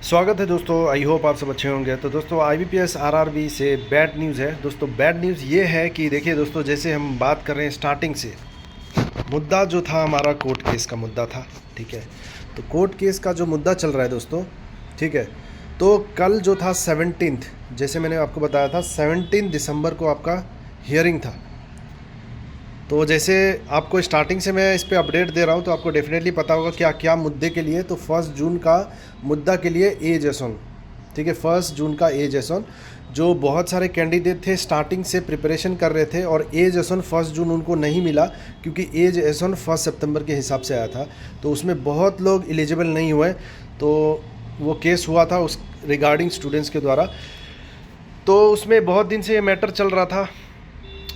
स्वागत है दोस्तों। आई होप आप सब अच्छे होंगे। तो दोस्तों IBPS RRB से बैड न्यूज़ है दोस्तों। बैड न्यूज़ ये है कि देखिए दोस्तों, जैसे हम बात कर रहे हैं स्टार्टिंग से, मुद्दा जो था हमारा कोर्ट केस का मुद्दा था, ठीक है। तो कोर्ट केस का जो मुद्दा चल रहा है दोस्तों, ठीक है। तो कल जो था 17th, जैसे मैंने आपको बताया था 17 दिसंबर को आपका हियरिंग था। तो जैसे आपको स्टार्टिंग से मैं इस पे अपडेट दे रहा हूँ, तो आपको डेफिनेटली पता होगा क्या क्या मुद्दे के लिए। तो 1 जून का मुद्दा के लिए एज एसोन, ठीक है। 1 जून का एज एसोन, जो बहुत सारे कैंडिडेट थे स्टार्टिंग से प्रिपरेशन कर रहे थे, और एज एसोन 1 जून उनको नहीं मिला क्योंकि एज एसोन 1 सितंबर के हिसाब से आया था। तो उसमें बहुत लोग एलिजिबल नहीं हुए। तो वो केस हुआ था उस रिगार्डिंग स्टूडेंट्स के द्वारा। तो उसमें बहुत दिन से ये मैटर चल रहा था।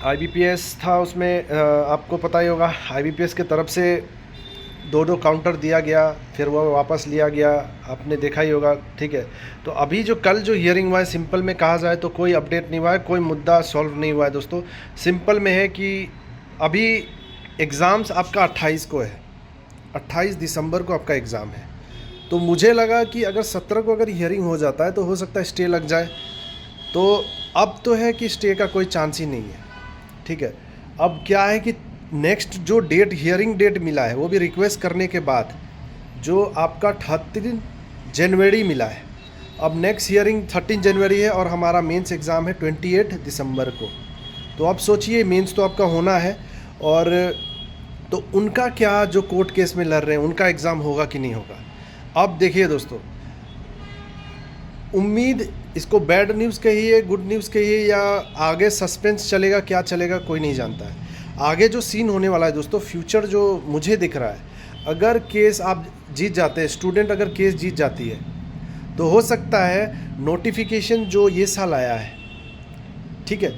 IBPS था उसमें, आपको पता ही होगा, IBPS के तरफ से दो काउंटर दिया गया, फिर वो वापस लिया गया, आपने देखा ही होगा, ठीक है। तो अभी जो कल जो हियरिंग हुआ है, सिंपल में कहा जाए तो कोई अपडेट नहीं हुआ है, कोई मुद्दा सॉल्व नहीं हुआ है दोस्तों। सिंपल में है कि अभी एग्ज़ाम्स आपका 28 को है, 28 दिसंबर को आपका एग्ज़ाम है। तो मुझे लगा कि अगर 17 को अगर हियरिंग हो जाता है तो हो सकता है स्टे लग जाए। तो अब तो है कि स्टे का कोई चांस ही नहीं है, ठीक है। अब क्या है कि नेक्स्ट जो डेट हियरिंग डेट मिला है, वो भी रिक्वेस्ट करने के बाद, जो आपका 13 जनवरी मिला है। अब नेक्स्ट हियरिंग 13 जनवरी है और हमारा मेंस एग्ज़ाम है 28 दिसंबर को। तो अब सोचिए, मेंस तो आपका होना है, और तो उनका क्या, जो कोर्ट केस में लड़ रहे हैं, उनका एग्ज़ाम होगा कि नहीं होगा। अब देखिए दोस्तों, उम्मीद इसको बैड न्यूज़ कहिए, गुड न्यूज़ कहिए, या आगे सस्पेंस चलेगा, क्या चलेगा कोई नहीं जानता है। आगे जो सीन होने वाला है दोस्तों, फ्यूचर जो मुझे दिख रहा है, अगर केस आप जीत जाते हैं, स्टूडेंट अगर केस जीत जाती है, तो हो सकता है नोटिफिकेशन जो ये साल आया है, ठीक है,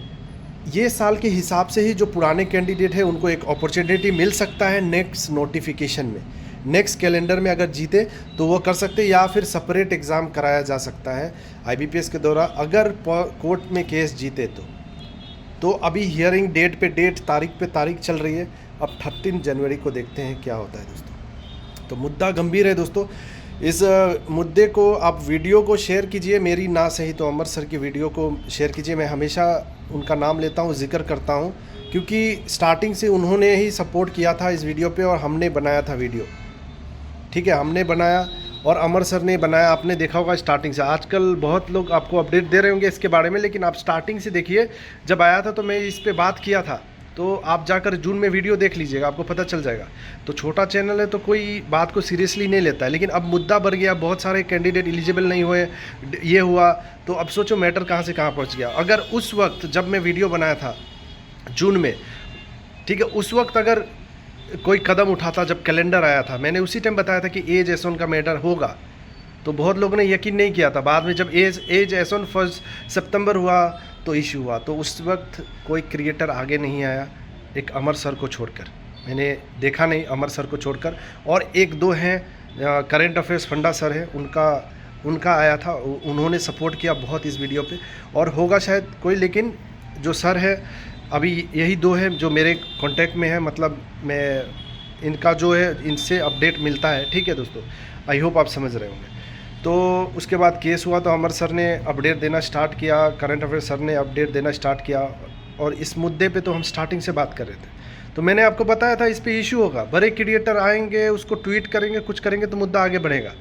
ये साल के हिसाब से ही जो पुराने कैंडिडेट है उनको एक अपॉर्चुनिटी मिल सकता है नेक्स्ट नोटिफिकेशन में, नेक्स्ट कैलेंडर में अगर जीते तो वो कर सकते हैं, या फिर सेपरेट एग्ज़ाम कराया जा सकता है IBPS के द्वारा, अगर कोर्ट में केस जीते तो अभी हियरिंग डेट पे डेट, तारीख पे तारीख चल रही है। अब 13 जनवरी को देखते हैं क्या होता है दोस्तों। तो मुद्दा गंभीर है दोस्तों। इस मुद्दे को आप वीडियो को शेयर कीजिए, मेरी ना सही तो अमर सर की वीडियो को शेयर कीजिए। मैं हमेशा उनका नाम लेता हूँ, जिक्र करता हूँ, क्योंकि स्टार्टिंग से उन्होंने ही सपोर्ट किया था इस वीडियो पे, और हमने बनाया था वीडियो, ठीक है, हमने बनाया और अमर सर ने बनाया। आपने देखा होगा स्टार्टिंग से। आजकल बहुत लोग आपको अपडेट दे रहे होंगे इसके बारे में, लेकिन आप स्टार्टिंग से देखिए। जब आया था तो मैं इस पे बात किया था, तो आप जाकर जून में वीडियो देख लीजिएगा, आपको पता चल जाएगा। तो छोटा चैनल है तो कोई बात को सीरियसली नहीं लेता है, लेकिन अब मुद्दा बढ़ गया, बहुत सारे कैंडिडेट एलिजिबल नहीं हुए, ये हुआ, तो अब सोचो मैटर कहाँ से कहाँ पहुँच गया। अगर उस वक्त जब मैं वीडियो बनाया था जून में, ठीक है, उस वक्त अगर कोई कदम उठाता, जब कैलेंडर आया था, मैंने उसी टाइम बताया था कि एज एसोन का मैटर होगा, तो बहुत लोगों ने यकीन नहीं किया था। बाद में जब एज एसोन 1 सितंबर हुआ तो इशू हुआ, तो उस वक्त कोई क्रिएटर आगे नहीं आया, एक अमर सर को छोड़कर। मैंने देखा नहीं अमर सर को छोड़कर, और एक दो हैं, करेंट अफेयर्स फंडा सर है, उनका आया था, उन्होंने सपोर्ट किया बहुत इस वीडियो पे, और होगा शायद कोई, लेकिन जो सर है अभी यही दो हैं जो मेरे कांटेक्ट में है, मतलब मैं इनका जो है, इनसे अपडेट मिलता है, ठीक है दोस्तों। आई होप आप समझ रहे होंगे। तो उसके बाद केस हुआ तो अमर सर ने अपडेट देना स्टार्ट किया, करंट अफेयर सर ने अपडेट देना स्टार्ट किया, और इस मुद्दे पे तो हम स्टार्टिंग से बात कर रहे थे। तो मैंने आपको बताया था इस पे इशू होगा, बड़े क्रिएटर आएंगे, उसको ट्वीट करेंगे, कुछ करेंगे तो मुद्दा आगे बढ़ेगा,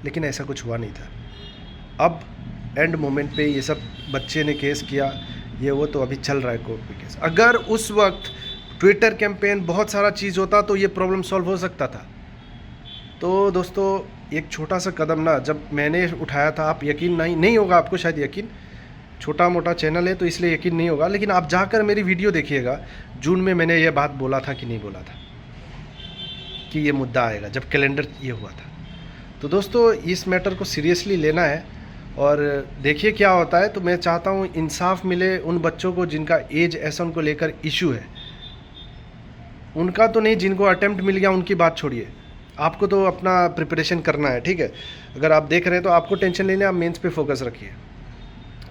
लेकिन ऐसा कुछ हुआ नहीं था। अब एंड मोमेंट पे ये सब बच्चे ने केस किया, ये वो, तो अभी चल रहा है कोर्ट में केस। अगर उस वक्त ट्विटर कैंपेन, बहुत सारा चीज़ होता तो ये प्रॉब्लम सॉल्व हो सकता था। तो दोस्तों, एक छोटा सा कदम ना जब मैंने उठाया था, आप यकीन नहीं होगा, आपको शायद यकीन, छोटा मोटा चैनल है तो इसलिए यकीन नहीं होगा, लेकिन आप जाकर मेरी वीडियो देखिएगा, जून में मैंने ये बात बोला था कि नहीं बोला था कि ये मुद्दा आएगा, जब कैलेंडर ये हुआ था। तो दोस्तों, इस मैटर को सीरियसली लेना है, और देखिए क्या होता है। तो मैं चाहता हूँ इंसाफ मिले उन बच्चों को जिनका एज एसोन को लेकर इशू है, उनका तो नहीं, जिनको अटेम्प्ट मिल गया उनकी बात छोड़िए, आपको तो अपना प्रिपरेशन करना है, ठीक है। अगर आप देख रहे हैं तो आपको टेंशन लेने, आप मेंस पे फोकस रखिए।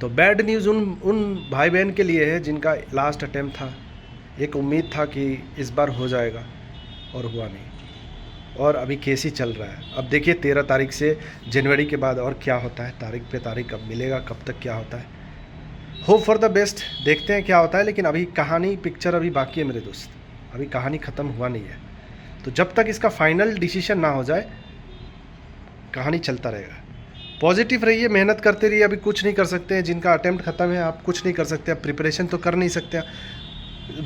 तो बैड न्यूज़ उन भाई बहन के लिए है जिनका लास्ट अटेम्प्ट था, एक उम्मीद था कि इस बार हो जाएगा, और हुआ नहीं। और अभी केस ही चल रहा है। अब देखिए 13 तारीख से जनवरी के बाद और क्या होता है, तारीख पे तारीख कब मिलेगा, कब तक क्या होता है। होप फॉर द बेस्ट, देखते हैं क्या होता है। लेकिन अभी कहानी पिक्चर अभी बाकी है मेरे दोस्त, अभी कहानी ख़त्म हुआ नहीं है। तो जब तक इसका फाइनल डिसीजन ना हो जाए कहानी चलता रहेगा। पॉजिटिव रहिए, मेहनत करते रहिए। अभी कुछ नहीं कर सकते हैं, जिनका अटेम्प्ट ख़त्म है आप कुछ नहीं कर सकते, आप प्रिपरेशन तो कर नहीं सकते,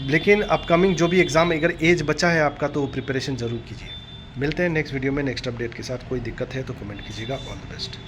लेकिन अपकमिंग जो भी एग्ज़ाम अगर एज बचा है आपका तो वो प्रिपरेशन ज़रूर कीजिए। मिलते हैं नेक्स्ट वीडियो में नेक्स्ट अपडेट के साथ। कोई दिक्कत है तो कमेंट कीजिएगा। All the best.